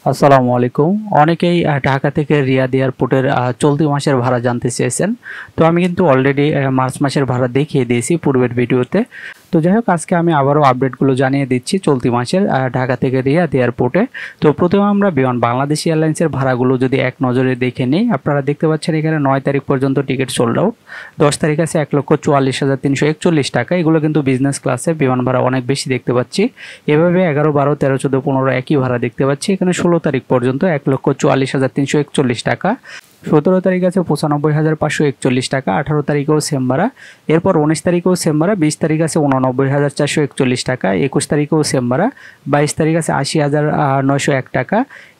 আসসালামু আলাইকুম। অনেকেই ঢাকা থেকে রিয়াদ এয়ারপোর্টের চলতি মাসের ভাড়া জানতে চেয়েছেন। তো আমি কিন্তু অলরেডি মার্চ মাসের ভাড়া দেখিয়ে দিয়েছি পূর্বের ভিডিওতে। তো যাই হোক, আজকে আমি আবারও আপডেটগুলো জানিয়ে দিচ্ছি চলতি মাসের ঢাকা থেকে রিয়াদ এয়ারপোর্টে। তো প্রথমে আমরা বিমান বাংলাদেশ এয়ারলাইন্সের ভাড়াগুলো যদি এক নজরে দেখে নিই, আপনারা দেখতে পাচ্ছেন এখানে 9 তারিখ পর্যন্ত টিকিট সোল্ড আউট। 10 তারিখ আছে 1,44,341 টাকা। এগুলো কিন্তু বিজনেস ক্লাসে বিমান ভাড়া অনেক বেশি দেখতে পাচ্ছি। এভাবে 11, 12, 13, 14, 15 একই ভাড়া দেখতে পাচ্ছি। এখানে 16 তারিখ পর্যন্ত 1,44,341 টাকা। 17 তারিখ আছে 95,541 টাকা। 18 তারিখেও সেম ভাড়া। এরপর 19 তারিখেও সেম ভাড়া। 20 তারিখ আছে 89,441 টাকা। 21 তারিখেও সেম ভাড়া। 22 তারিখ আছে 80,901 টাকা।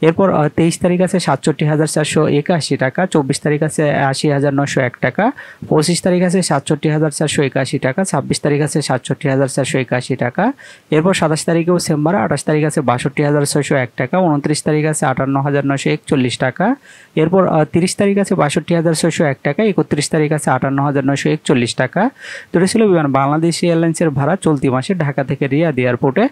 এরপর 23 তারিখ আছে 67,481 টাকা। 24 তারিখ আছে 80,901 টাকা। 25 তারিখ আছে 67,481 টাকা। 26 তারিখ আছে 67,481 টাকা। এরপর 27 তারিখেও সেম ভাড়া। 28 তারিখ আছে 62,601 টাকা। 29 তারিখ আছে 58,941 টাকা। এরপর 30 তারিখ আছে 62,601 টাকা। 31 তারিখ আছে 58,941 টাকা। তো এটা ছিল বিমান বাংলাদেশ এয়ারলাইন্সের ভাড়া চলতি মাসে ঢাকা থেকে রিয়াদ এয়ারপোর্টে।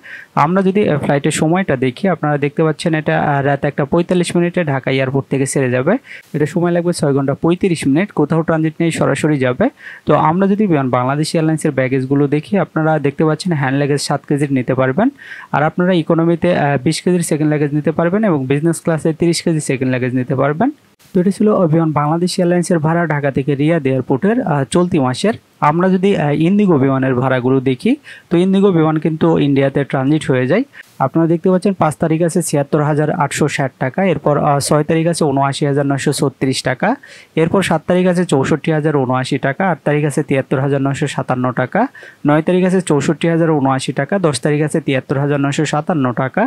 আমরা যদি ফ্লাইটের সময়টা দেখি, আপনারা দেখতে পাচ্ছেন এটা রাত 1:45 মিনিটে ঢাকা এয়ারপোর্ট থেকে ছেড়ে যাবে। এটা সময় লাগবে 6 ঘন্টা 35 মিনিট। কোথাও ট্রানজিট নেই, সরাসরি যাবে। তো আমরা যদি বিমান বাংলাদেশ এয়ারলাইন্সের ব্যাগেজগুলো দেখি, আপনারা দেখতে পাচ্ছেন হ্যান্ড লাগেজ 7 কেজির নিতে পারবেন। আর আপনারা ইকোনমিতে 20 কেজির সেকেন্ড লাগেজ নিতে পারবেন এবং বিজনেস ক্লাসে 30 কেজি সেকেন্ড লাগেজ নিতে পারবেন। তো এটি ছিল বিমান বাংলাদেশ এয়ারলাইন্সের ভাড়া ঢাকা থেকে রিয়াদ এয়ারপোর্টের চলতি মাসের। আমরা যদি ইন্ডিগো বিমানের ভাড়াগুলো দেখি, তো ইন্ডিগো বিমান কিন্তু ইন্ডিয়াতে ট্রানজিট হয়ে যায়। আপনারা দেখতে পাচ্ছেন 5 তারিখ আছে 76,860 টাকা। এরপর 6 তারিখ আছে 79,936 টাকা। এরপর 7 তারিখ আছে 64,079 টাকা। 8 তারিখ আছে 73,957 টাকা। 9 তারিখ আছে 64,079 টাকা। 10 তারিখ আছে 73,957 টাকা।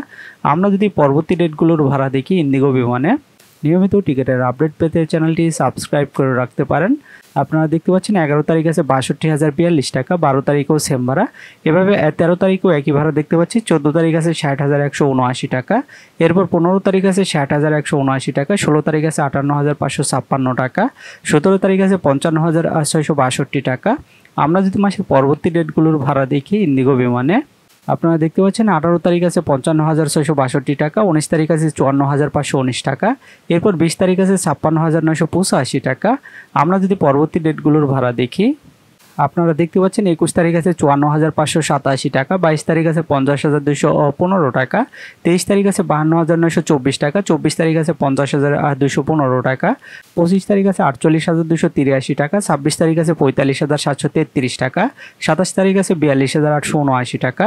আমরা যদি পরবর্তী ডেটগুলোর ভাড়া দেখি ইন্ডিগো বিমানে, নিয়মিত টিকিটের আপডেট পেতে চ্যানেলটি সাবস্ক্রাইব করে রাখতে পারেন। আপনারা দেখতে পাচ্ছেন 11 তারিখ আছে 62,042 টাকা। 12 তারিখেও সেম ভাড়া। এভাবে 13 তারিখেও একই ভাড়া দেখতে পাচ্ছি। 14 তারিখ আছে 60,179 টাকা। এরপর 15 তারিখ আছে 60,179 টাকা। 16 তারিখ আছে 58,556 টাকা। 17 তারিখ আছে 55,662 টাকা। আমরা যদি মাসের পরবর্তী ডেটগুলোর ভাড়া দেখি ইন্ডিগো বিমানে, আপনারা দেখতে পাচ্ছেন 18 তারিখ আছে 55,662 টাকা। 19 তারিখ আছে 54,519 টাকা। এরপর 20 তারিখ আছে 56,985 টাকা। আমরা যদি পরবর্তী ডেটগুলোর ভাড়া দেখি, আপনারা দেখতে পাচ্ছেন 21 তারিখ আছে 54,587 টাকা। 22 তারিখ আছে 50,215 টাকা। 23 তারিখ আছে 52,924 টাকা। 24 তারিখ আছে 50,215 টাকা। 25 তারিখ আছে 48,283 টাকা। 26 তারিখ আছে 45,733 টাকা। 27 তারিখ আছে 42,879 টাকা।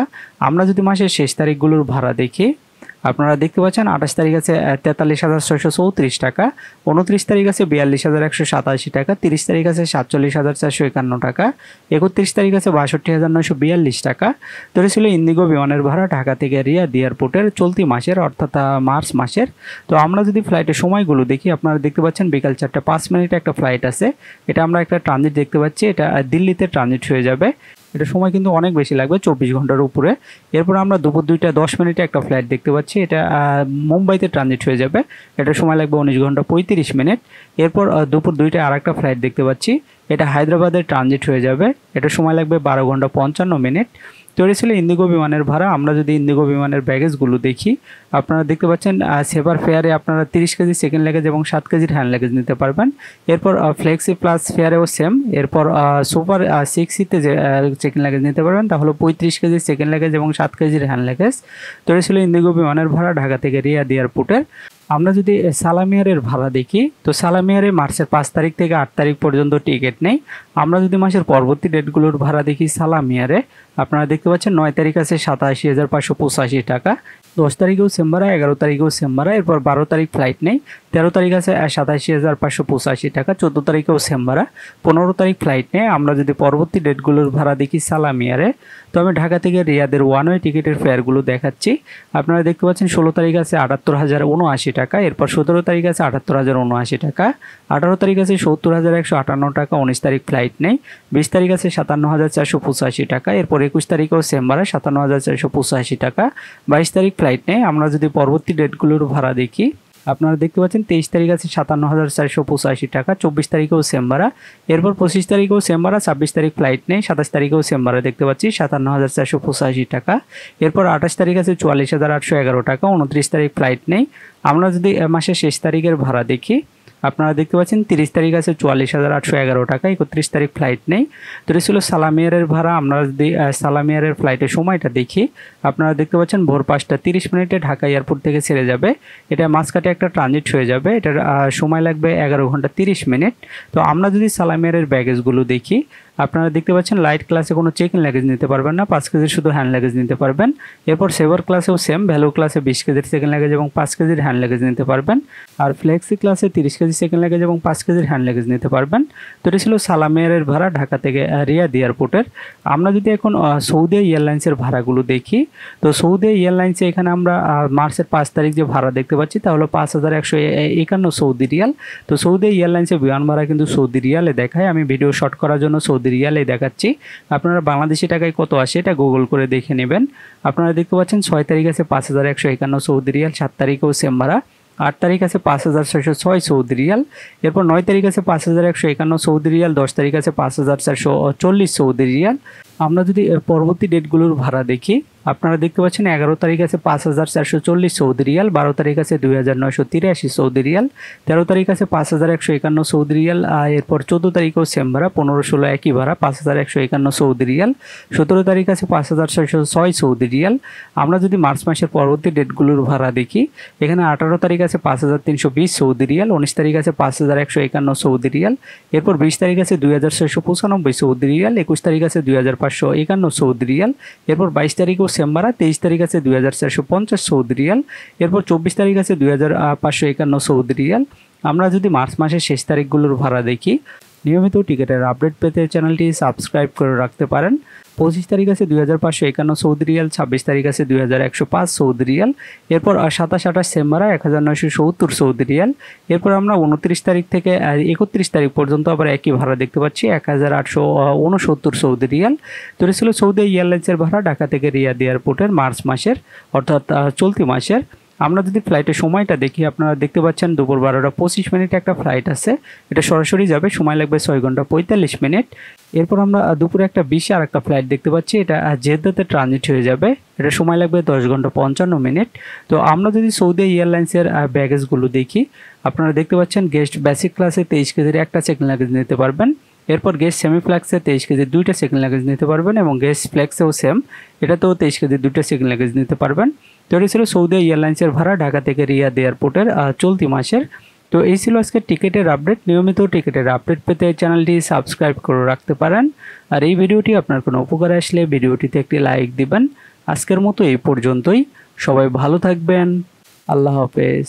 আমরা যদি মাসের শেষ তারিখগুলোর ভাড়া দেখি, আপনারা দেখতে পাচ্ছেন 28 তারিখ আছে 43,634 টাকা। 29 তারিখ আছে 42,187 টাকা। 30 তারিখ আছে 47,451 টাকা। 31 তারিখ আছে 62,942 টাকা। তো এটা ছিল ইন্ডিগো বিমানের ভাড়া ঢাকা থেকে রিয়াদ এয়ারপোর্টের চলতি মাসের, অর্থাৎ মার্চ মাসের। তো আমরা যদি ফ্লাইটের সময়গুলো দেখি, আপনারা দেখতে পাচ্ছেন বিকাল 4টা 5 মিনিটে একটা ফ্লাইট আছে। এটা আমরা একটা ট্রানজিট দেখতে পাচ্ছি। এটা দিল্লিতে ট্রানজিট হয়ে যাবে। এটা সময় কিন্তু অনেক বেশি লাগবে, 24 ঘন্টার উপরে। এরপর আমরা দুপুর 2টা 10 মিনিটে একটা ফ্লাইট দেখতে পাচ্ছি। এটা মুম্বাইতে ট্রানজিট হয়ে যাবে। এটা সময় লাগবে 19 ঘন্টা 35 মিনিট। এরপর দুপুর 2টায় আরেকটা ফ্লাইট দেখতে পাচ্ছি। এটা হায়দ্রাবাদে ট্রানজিট হয়ে যাবে। এটা সময় লাগবে 12 ঘন্টা 55 মিনিট। তো এটা ছিল ইন্ডিগো বিমানের ভাড়া। আমরা যদি ইন্ডিগো বিমানের ব্যাগেজগুলো দেখি, আপনারা দেখতে পাচ্ছেন সেভার ফেয়ারে আপনারা 30 কেজি সেকেন্ড লাগেজ এবং 7 কেজির হ্যান্ড লাগেজ নিতে পারবেন। এরপর ফ্লেক্সি প্লাস ফেয়ারেও সেম। এরপর সুপার 6সিতে যে সেকেন্ড লাগেজ নিতে পারবেন, তাহলে 35 কেজি সেকেন্ড লাগেজ এবং 7 কেজির হ্যান্ড লাগেজ। তো এটা ছিল ইন্ডিগো বিমানের ভাড়া ঢাকা থেকে রিয়াদ এয়ারপোর্টের। আমরা যদি সালামিয়ারের ভাড়া দেখি, তো সালামিয়ারে মার্চের 5 তারিখ থেকে 8 তারিখ পর্যন্ত টিকিট নেই। আমরা যদি মাসের পরবর্তী ডেটগুলোর ভাড়া দেখি সালামিয়ারে, আপনারা দেখতে পাচ্ছেন 9 তারিখ আছে 87,585 টাকা। 10 তারিখেও সেম ভাড়া। 11 তারিখেও সেম ভাড়া। এরপর 12 তারিখ ফ্লাইট নেই। 13 তারিখ আছে 87,585 টাকা। 14 তারিখেও সেম ভাড়া। 15 তারিখ ফ্লাইট নেই। আমরা যদি পরবর্তী ডেটগুলোর ভাড়া দেখি সালামিয়ারে, তো আমি ঢাকা থেকে রিয়াদের ওয়ান ওয়ে টিকিটের ফেয়ারগুলো দেখাচ্ছি। আপনারা দেখতে পাচ্ছেন 16 তারিখ আছে 78,079 টাকা। এরপর 17 তারিখ আছে 78,079 টাকা। 18 তারিখ আছে 70,158 টাকা। 19 তারিখ ফ্লাইট নেই। 20 তারিখ আছে 57,485 টাকা। এরপর 21 তারিখেও সেম ভাড়া 57,485 টাকা। 22 তারিখ ফ্লাইট নেই। আমরা যদি পরবর্তী ডেটগুলোর ভাড়া দেখি, আপনারা দেখতে পাচ্ছেন 23 তারিখ আছে 57,485 টাকা, 24 তারিখেও সেম ভাড়া, এরপর 25 তারিখেও সেম ভাড়া, 26 তারিখ ফ্লাইট নেই, 27 তারিখেও সেম ভাড়া দেখতে পাচ্ছি 57,485 টাকা, এরপর 28 তারিখ আছে 44,811 টাকা, 29 তারিখ ফ্লাইট নেই। আমরা যদি মাসের শেষ তারিখের ভাড়া দেখি, আপনারা দেখতে পাচ্ছেন 30 তারিখ আছে 44,811 টাকা, 31 তারিখ ফ্লাইট নেই। তো এটা ছিল সালাম এয়ারের ভাড়া। আমরা যদি সালাম এয়ারের ফ্লাইটের সময়টা দেখি, আপনারা দেখতে পাচ্ছেন ভোর 5টা 30 মিনিটে ঢাকা এয়ারপোর্ট থেকে ছেড়ে যাবে। এটা মাঝখানে একটা ট্রানজিট হয়ে যাবে, এটার সময় লাগবে 11 ঘন্টা 30 মিনিট। তো আমরা যদি সালাম এয়ারের ব্যাগেজগুলো দেখি, আপনারা দেখতে পাচ্ছেন লাইট ক্লাসে কোনো চেক ইন লাগেজ নিতে পারবেন না, 5 কেজির শুধু হ্যান্ড লাগেজ নিতে পারবেন। এরপর সেভার ক্লাসেও সেম, ভ্যালু ক্লাসে 20 কেজির সেকেন্ড লাগেজ এবং 5 কেজির হ্যান্ড লাগেজ নিতে পারবেন। আর ফ্লেক্সি ক্লাসে 30 কেজি সেকেন্ড লাগেজ এবং 5 কেজির হ্যান্ড লাগেজ নিতে পারবেন। তো এটা ছিল সালাম এয়ারের ভাড়া ঢাকা থেকে রিয়াদ এয়ারপোর্টের। আমরা যদি এখন সৌদি এয়ারলাইন্সের ভাড়াগুলো দেখি, তো সৌদি এয়ারলাইন্সে এখানে আমরা মার্চের 5 তারিখ যে ভাড়া দেখতে পাচ্ছি তা হলো 5,151 সৌদি রিয়াল। তো সৌদি এয়ারলাইন্সের বিমান ভাড়া কিন্তু সৌদি রিয়ালে দেখায়, আমি ভিডিও শর্ট করার জন্য সৌদি রিয়ালে দেখাচ্ছি। আপনারা বাংলাদেশি টাকায় কত আসে এটা গুগল করে দেখে নেবেন। আপনারা দেখতে পাচ্ছেন 6 তারিখ আছে 5,151 সৌদি রিয়াল, 7 তারিখেও সেম ভাড়া, 8 তারিখ আছে 5,606 সৌদি রিয়াল, এরপর 9 তারিখ আছে 5,151 সৌদি রিয়াল, 10 তারিখ আছে 5,440 সৌদি রিয়াল। আমরা যদি পরবর্তী ডেটগুলোর ভাড়া দেখি, আপনারা দেখতে পাচ্ছেন 11 তারিখ আছে 5,440 সৌদি রিয়াল, 12 তারিখ আছে 2,983 সৌদি রিয়াল, 13 তারিখ আছে 5,151 সৌদি রিয়াল, এরপর 14 তারিখেও সেম ভাড়া, 15-16 একই ভাড়া 5,151 সৌদি রিয়াল, 17 তারিখ আছে 5,606 সৌদি রিয়াল। আমরা যদি মার্চ মাসের পরবর্তী ডেটগুলোর ভাড়া দেখি, এখানে 18 তারিখ আছে 5,320 সৌদি রিয়াল, 19 তারিখ আছে 5,151 সৌদি রিয়াল, এরপর 20 তারিখ আছে 2,695 সৌদি রিয়াল, 21 তারিখ আছে 2,551 সৌদি রিয়াল, এরপর 22 তারিখও সেম ভাড়া, 23 তারিখ আছে 2,450 সৌদি রিয়াল, এরপর 24 তারিখ আছে 2,551 সৌদি রিয়াল। আমরা যদি মার্চ মাসের শেষ তারিখগুলোর ভাড়া দেখি, নিয়মিত টিকিটের আপডেট পেতে চ্যানেলটি সাবস্ক্রাইব করে রাখতে পারেন। 25 তারিখ আছে 2,551 সৌদি রিয়াল, 26 তারিখ আছে 2,105 সৌদি রিয়াল, এরপর 27-28 সেম ভাড়া 1,970 সৌদি রিয়াল, এরপর আমরা 29 তারিখ থেকে 31 তারিখ পর্যন্ত আবার একই ভাড়া দেখতে পাচ্ছি 1,869 সৌদি রিয়াল। তো এটা ছিল সৌদি এয়ারলাইন্সের ভাড়া ঢাকা থেকে রিয়াদ এয়ারপোর্টের মার্চ মাসের, অর্থাৎ চলতি মাসের। আমরা যদি ফ্লাইটের সময়টা দেখি, আপনারা দেখতে পাচ্ছেন দুপুর 12টা 25 মিনিটে একটা ফ্লাইট আছে, এটা সরাসরি যাবে, সময় লাগবে 6 ঘন্টা 45 মিনিট। এরপর আমরা দুপুরে একটা 20 আর একটা ফ্লাইট দেখতে পাচ্ছি, এটা জেদ্দাতে ট্রানজিট হয়ে যাবে, এটা সময় লাগবে 10 ঘন্টা 55 মিনিট। তো আমরা যদি সৌদি এয়ারলাইন্সের ব্যাগেজগুলো দেখি, আপনারা দেখতে পাচ্ছেন গেস্ট বেসিক ক্লাসে 23 কেজির একটা সেকেন্ড লাগেজ নিতে পারবেন, এরপর গেস্ট সেমি ফ্লেক্সে 23 কেজির 2টা সেকেন্ড লাগেজ নিতে পারবেন, এবং গেস্ট ফ্লেক্সেও সেম, এটাতেও 23 কেজির 2টা সেকেন্ড লাগেজ নিতে পারবেন। তো এটা ছিল সৌদি এয়ারলাইন্সের ভাড়া ঢাকা থেকে রিয়াদ এয়ারপোর্টের চলতি মাসের। তো এই ছিল আজকে টিকিটের আপডেট। নিয়মিত টিকিটের আপডেট পেতে চ্যানেলটি সাবস্ক্রাইব করে রাখতে পারেন। আর এই ভিডিওটি আপনার কোনো উপকারে আসলে ভিডিওটিতে একটি লাইক দিবেন। আজকের মতো এই পর্যন্তই, সবাই ভালো থাকবেন, আল্লাহ হাফেজ।